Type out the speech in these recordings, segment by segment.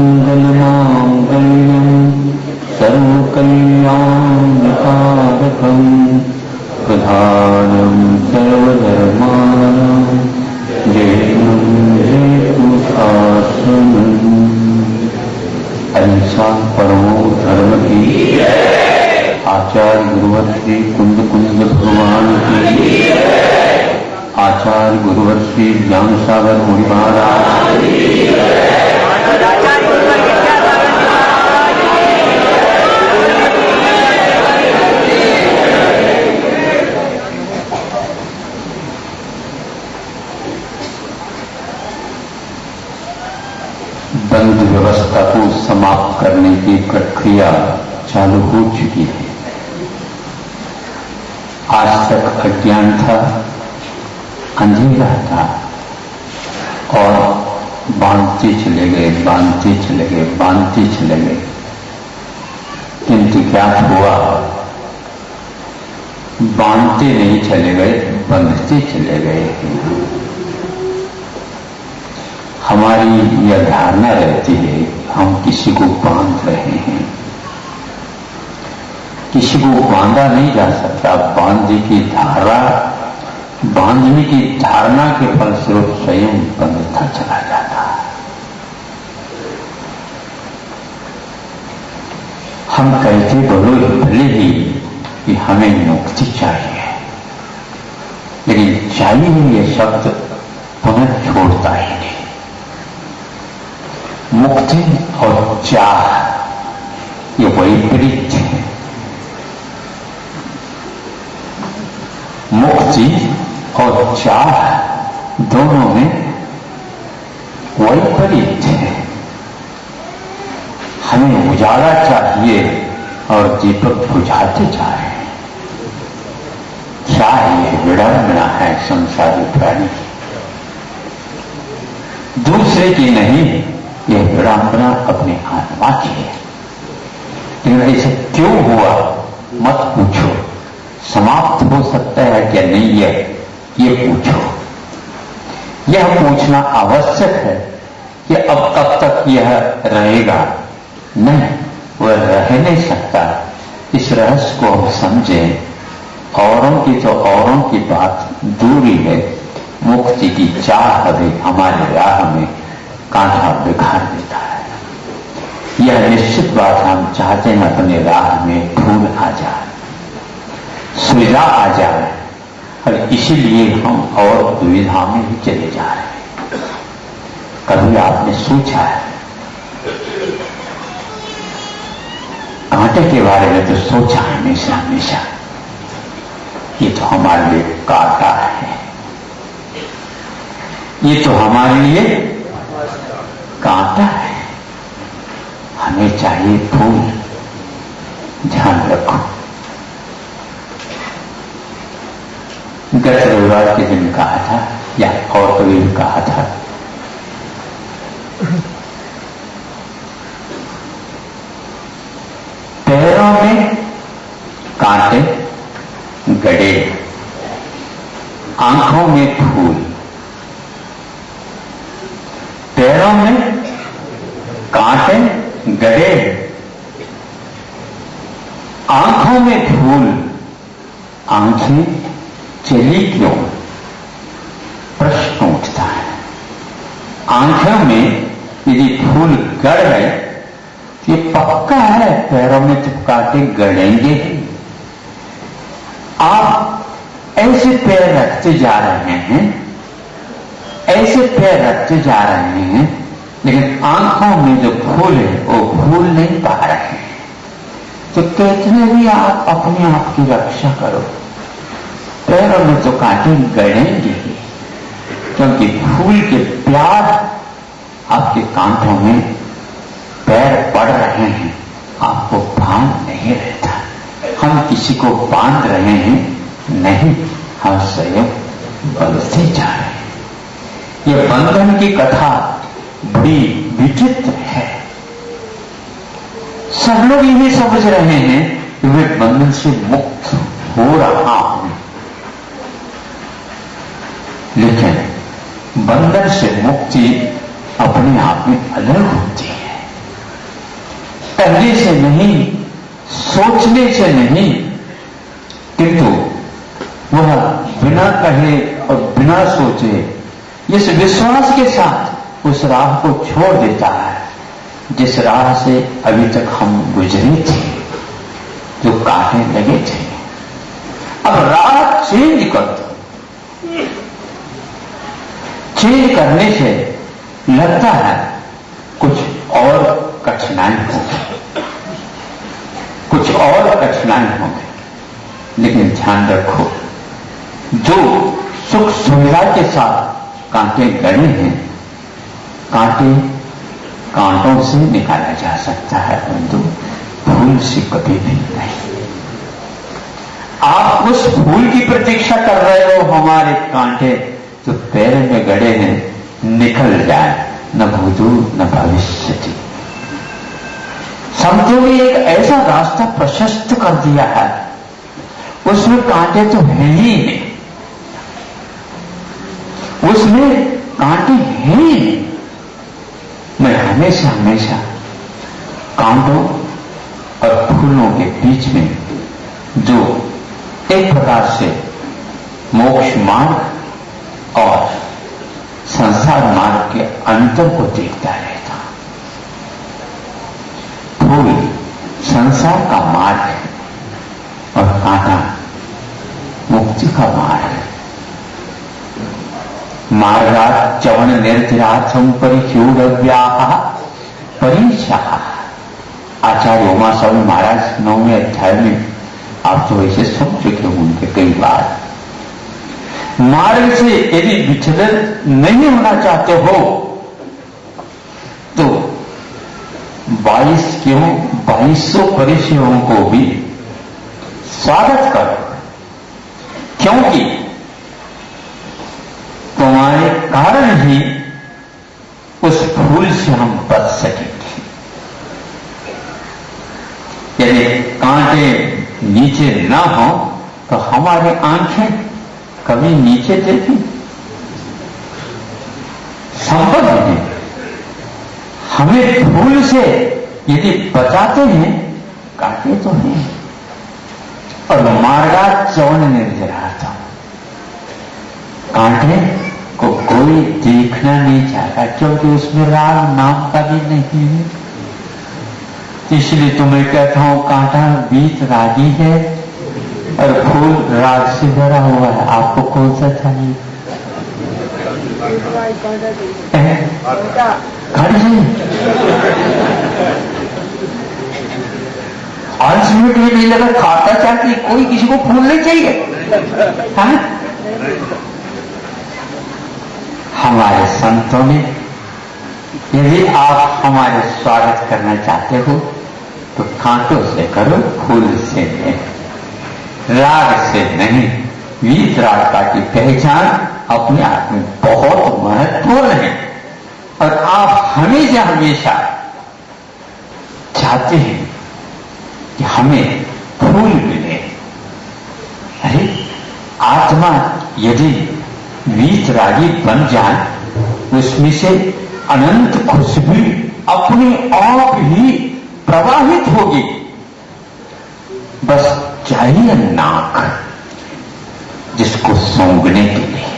सर्वमङ्गलमाङ्गल्यं सर्वकल्याणकारकं प्रधानं सर्वधर्माणां जयं जयतुशासनम्। अहिंसा परमो धर्म की, आचार्य गुरुवर श्री कुंद भगवान की, आचार्य गुरुवर श्री ज्ञान सागर मुनि महाराज, बंद व्यवस्था को समाप्त करने की प्रक्रिया चालू हो चुकी है। आज तक अज्ञान था, अंधेरा था और बांधते चले गए, किंतु क्या हुआ? बांधते नहीं चले गए, बंधते चले गए। हमारी यह धारणा रहती है हम किसी को बांध रहे हैं। किसी को बांधा नहीं जा सकता। बांधने की धारणा के फलस्वरूप स्वयं बंधता चला जाता है। हम कहते भले ही कि हमें मुक्ति चाहिए, लेकिन चाहिए यह शब्द पुनः छोड़ता ही नहीं। मुक्ति और चाह ये विपरीत है। मुक्ति और चाह दोनों में विपरीत है। हमें उजाला चाहिए और दीपक बुझाते जा रहे हैं। क्या ये विडंबना है संसारी प्राणी की, दूसरे की नहीं। यह विडंबना अपने आत्मा की है। लेकिन ऐसे क्यों हुआ मत पूछो। समाप्त हो सकता है क्या नहीं है ये पूछो। यह पूछना आवश्यक है कि अब कब तक यह रहेगा। नहीं, वह रह नहीं सकता। इस रहस्य को हम समझें। औरों की बात दूरी है। मुक्ति की चाह हमारे राह में कांटा बिखार देता है। यह निश्चित बात हम चाहते हैं अपने राह में फूल आ जाए, सुविधा आ जाए, और इसीलिए हम और दुविधा में ही चले जा रहे हैं। कभी आपने सोचा है? कांटे के बारे में तो सोचा हमेशा। ये तो हमारे लिए कांटा है, ये तो हमारे लिए कांटा है। हमें चाहिए फूल। ध्यान रखो, गत रविवार के दिन कहा था या और कभी भी कहा था, पैरों में कांटे गड़े, आंखों में फूल। पैरों में कांटे गड़े, आंखों में फूल। आंखें चली क्यों? प्रश्न उठता है। आंखों में यदि फूल गड़ गए, ये पक्का है पैरों में तो कांटे गड़ेंगे ही। आप ऐसे पैर रखते जा रहे हैं, लेकिन आंखों में जो फूल है वो फूल नहीं पा रहे हैं। तो कहते हैं भी आप अपने आप की रक्षा करो। पैरों में तो कांटे गड़ेंगे ही, क्योंकि फूल के प्यार आपके कांटों में पैर पड़ रहे हैं, आपको भान नहीं रहता। हम किसी को बांध रहे हैं नहीं, हम स्वयं बंधते जा रहे हैं। ये बंधन की कथा बड़ी विचित्र है। सब लोग यही समझ रहे हैं कि वे बंधन से मुक्त हो रहा हूं, लेकिन बंधन से मुक्ति अपने आप में अलग होती है। करने से नहीं, सोचने से नहीं, किंतु वह बिना कहे और बिना सोचे इस विश्वास के साथ उस राह को छोड़ देता है जिस राह से अभी तक हम गुजरे थे, जो कांटे लगे थे। अब राह चेंज कर दो। चेंज करने से लगता है कुछ और कठिनाई होगी, कुछ और कठिनाई होगी, लेकिन ध्यान रखो, जो सुख सुविधा के साथ कांटे गड़े हैं, कांटे कांटों से निकाला जा सकता है, परंतु फूल से कभी भी नहीं। आप उस फूल की प्रतीक्षा कर रहे हो, हमारे कांटे जो पैर में गड़े हैं निकल जाए, न भूतूत न भविष्यति। संतों ने एक ऐसा रास्ता प्रशस्त कर दिया है, उसमें कांटे तो हैं ही नहीं, उसमें कांटे हैं ही नहीं। मैं हमेशा हमेशा कांटों और फूलों के बीच में जो एक प्रकार से मोक्ष मार्ग और संसार मार्ग के अंतर को देखता रहता। फूल संसार का मार्ग है और कांटा मुक्ति का मार्ग है। मार्गात् च्यवन निर्तिरार्थम परिह्यूढव्याः परीक्षाः। आचार्य उमा स्वामी महाराज 9वें अध्याय में आप तो ऐसे सुन चुके होंगे कई बार। मार्ग से यदि विचलन नहीं होना चाहते हो तो 2200 परिचयों को भी स्वागत करो, क्योंकि तुम्हारे कारण ही उस फूल से हम बच सकेंगे। यदि कांटे नीचे ना हो तो हमारी आंखें कभी नीचे देखी संभव नहीं। हमें फूल से यदि बचाते हैं, कांटे तो हैं। और मार्गात् च्यवन निर्तिरार्थम, कांटे को कोई देखना नहीं चाहता, क्योंकि उसमें राग नाम का भी नहीं है। इसलिए तो मैं कहता हूं कांटा बीत रागी है और फूल राग से भरा हुआ है। आपको कौन सा चाहिए? अल्टीमेट ये नहीं लगा खाता चाहती, कोई किसी को फूल नहीं चाहिए। हाँ? हमारे संतों ने, यदि आप हमारे स्वागत करना चाहते हो तो कांटों से करो, फूल से नहीं, राग से नहीं। वीतरागता की पहचान अपने आप में बहुत महत्वपूर्ण है और आप हमेशा हमेशा चाहते हैं कि हमें फूल मिले। अरे आत्मा यदि वीतरागी बन जाए, उसमें से अनंत खुशबू अपने आप ही प्रवाहित होगी। बस चाहिए नाक जिसको सूंघने के लिए।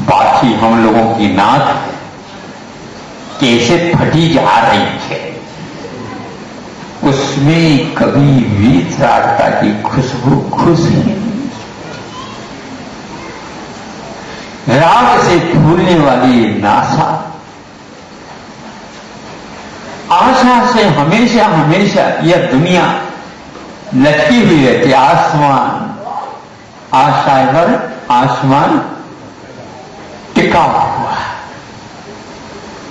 बाकी हम लोगों की नाक कैसे फटी जा रही है, उसमें कभी वीतरागता की खुशबू खुश ही नहीं। राग से फूलने वाली नासा आशा से हमेशा हमेशा यह दुनिया लटकी हुई रहती। आसमान आशाएं पर आसमान टिका हुआ,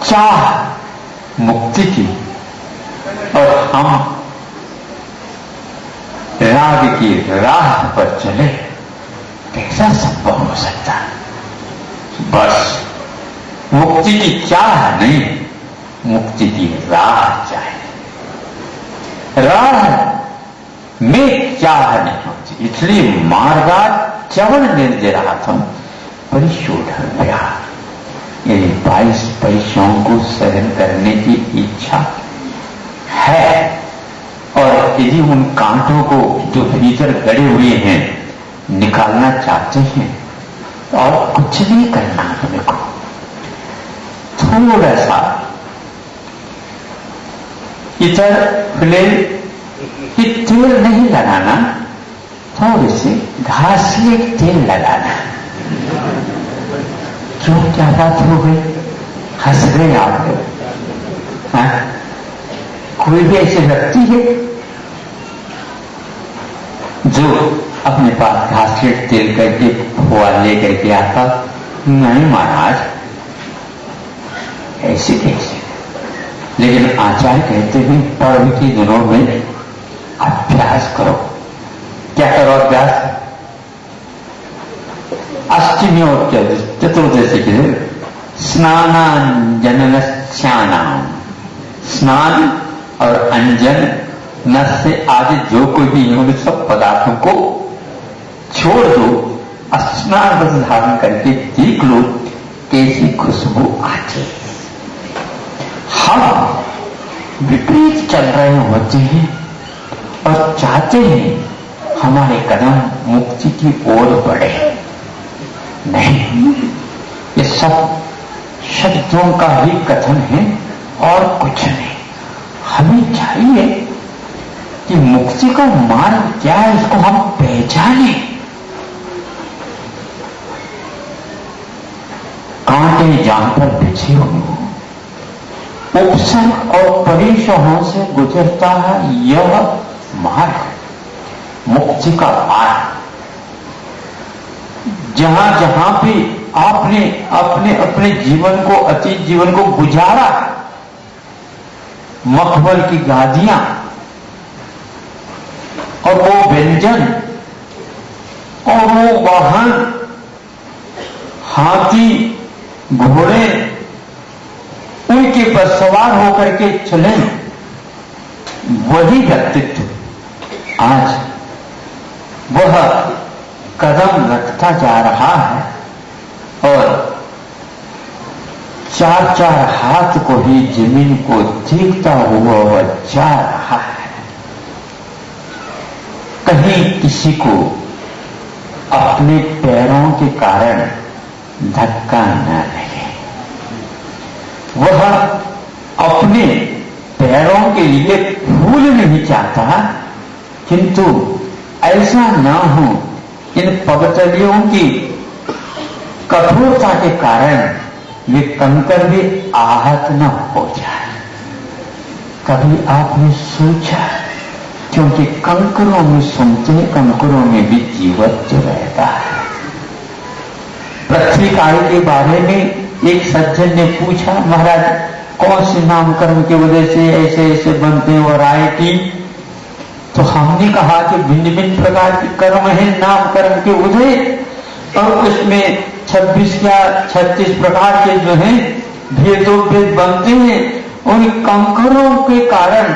चाह मुक्ति की, और हम राग की राह पर चले, कैसा संभव हो सकता है? बस मुक्ति की चाह नहीं, मुक्ति की राह चाहिए। राह में चाह नहीं होती, इसलिए मार्गात् च्यवन निर्तिरार्थम परिह्यूढव्याः। ये 22 परिचयों को सहन करने की इच्छा है यदि उन कांटों को जो भीतर गड़े हुए हैं निकालना चाहते हैं तो और कुछ नहीं करना अपने को, थोड़ा सा इधर फ्लेल कि तेल नहीं लगाना, थोड़ी सी घासले तेल लगाना। क्यों, क्या बात हो गई? हंस गए आप लोग? कोई भी ऐसी व्यक्ति है जो अपने पास घासले तेल करके खोआ लेकर के आता? नहीं महाराज, ऐसे कैसे? लेकिन आचार्य कहते हैं पर्व के दिनों में अभ्यास करो। क्या करो अभ्यास? अष्टमी और चतुर्दशी के दिन स्नानांजन स्नानाम, स्नान और अंजन न से आदि जो कोई भी उन सब पदार्थों को छोड़ दो, स्नान बस धारण करके देख लो कैसी खुशबू आती है। हम विपरीत चल रहे होते हैं और चाहते हैं हमारे कदम मुक्ति की ओर बढ़े। नहीं, ये सब शब्दों का ही कथन है और कुछ नहीं। हमें चाहिए कि मुक्ति का मार्ग क्या है, इसको हम पहचाने। कांटे जहां पर बिछे हुए हो, उपसर्ग और परिशोहों से गुजरता है यह मार्ग, मुक्ति का मार्ग। जहां जहां भी आपने अपने अपने जीवन को, अतीत जीवन को गुजारा, मखमल की गादियां और वो व्यंजन और वो वाहन, हाथी घोड़े, उनके पर सवार होकर के चले, वही व्यक्तित्व आज वह कदम रखता जा रहा है और चार चार हाथ को ही जमीन को देखता हुआ वह जा रहा है। कहीं किसी को अपने पैरों के कारण धक्का न लगे, वह अपने पैरों के लिए फूल नहीं चाहता, किंतु ऐसा ना हो इन पगतलियों की कठोरता के कारण वे कंकर भी आहत न हो जाए। कभी आपने सोचा, क्योंकि कंकरों में सुनते हैं, कंकरों में भी जीवत्व रहता है। पृथ्वी काल के बारे में एक सज्जन ने पूछा, महाराज कौन से नामकर्म की वजह से ऐसे ऐसे बनते हैं और आए की? तो हमने कहा कि भिन्न भिन्न प्रकार के कर्म है नामकर्म के उदय, और उसमें 26 या 36 प्रकार के जो हैं भेदोभेद बनते हैं। उन कंकरों के कारण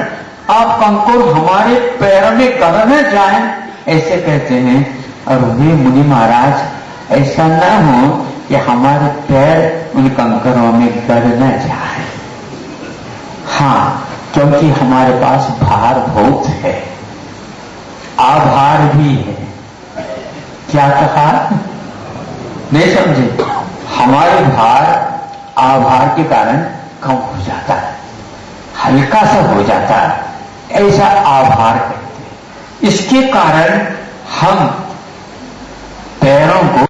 आप कंकर हमारे पैर में गड़ न जाए, ऐसे कहते हैं। और वे मुनि महाराज, ऐसा न हो कि हमारे पैर उन कंकरों में गड़ न जाए। हाँ, क्योंकि हमारे पास भार बहुत है, आभार भी है। क्या कहा? नहीं समझे? हमारे भार आभार के कारण कम हो जाता है, हल्का सा हो जाता है, ऐसा आभार कहते हैं। इसके कारण हम पैरों को